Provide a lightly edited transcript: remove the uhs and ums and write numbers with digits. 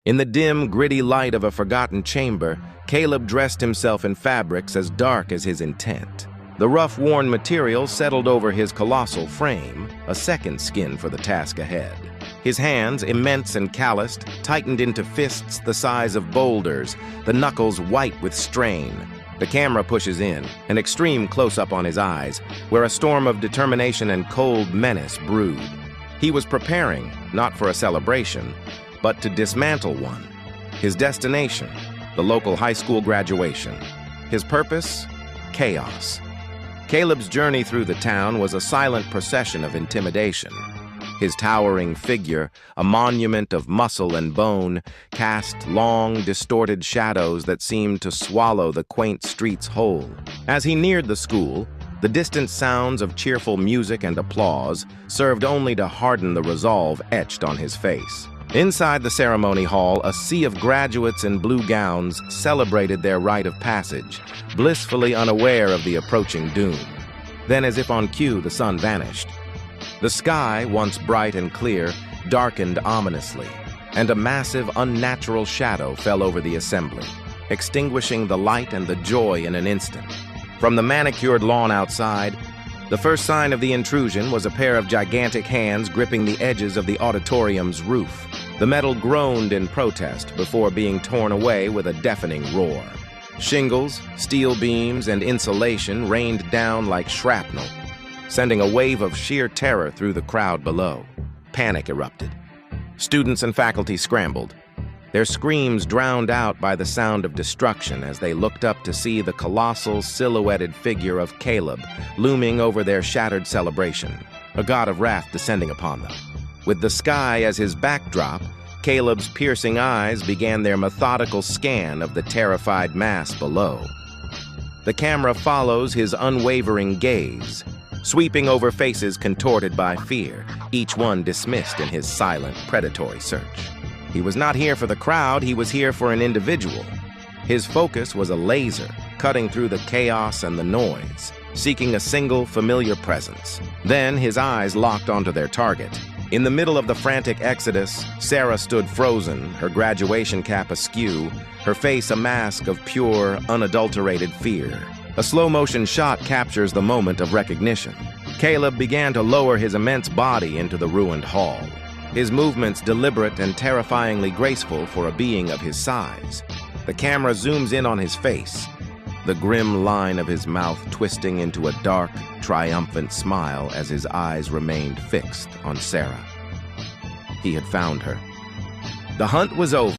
In the dim, gritty light of a forgotten chamber, Caleb dressed himself in fabrics as dark as his intent. The rough, worn material settled over his colossal frame, a second skin for the task ahead. His hands, immense and calloused, tightened into fists the size of boulders, the knuckles white with strain. The camera pushes in, an extreme close-up on his eyes, where a storm of determination and cold menace brewed. He was preparing, not for a celebration, but to dismantle one. His destination, the local high school graduation. His purpose, chaos. Caleb's journey through the town was a silent procession of intimidation. His towering figure, a monument of muscle and bone, cast long, distorted shadows that seemed to swallow the quaint streets whole. As he neared the school, the distant sounds of cheerful music and applause served only to harden the resolve etched on his face. Inside the ceremony hall, a sea of graduates in blue gowns celebrated their rite of passage, blissfully unaware of the approaching doom. Then, as if on cue, the sun vanished. The sky, once bright and clear, darkened ominously, and a massive, unnatural shadow fell over the assembly, extinguishing the light and the joy in an instant. From the manicured lawn outside, the first sign of the intrusion was a pair of gigantic hands gripping the edges of the auditorium's roof. The metal groaned in protest before being torn away with a deafening roar. Shingles, steel beams, and insulation rained down like shrapnel, sending a wave of sheer terror through the crowd below. Panic erupted. Students and faculty scrambled, their screams drowned out by the sound of destruction as they looked up to see the colossal, silhouetted figure of Caleb looming over their shattered celebration, a god of wrath descending upon them. With the sky as his backdrop, Caleb's piercing eyes began their methodical scan of the terrified mass below. The camera follows his unwavering gaze, sweeping over faces contorted by fear, each one dismissed in his silent, predatory search. He was not here for the crowd, he was here for an individual. His focus was a laser, cutting through the chaos and the noise, seeking a single, familiar presence. Then his eyes locked onto their target. In the middle of the frantic exodus, Sarah stood frozen, her graduation cap askew, her face a mask of pure, unadulterated fear. A slow-motion shot captures the moment of recognition. Caleb began to lower his immense body into the ruined hall, his movements deliberate and terrifyingly graceful for a being of his size. The camera zooms in on his face, the grim line of his mouth twisting into a dark, triumphant smile as his eyes remained fixed on Sarah. He had found her. The hunt was over.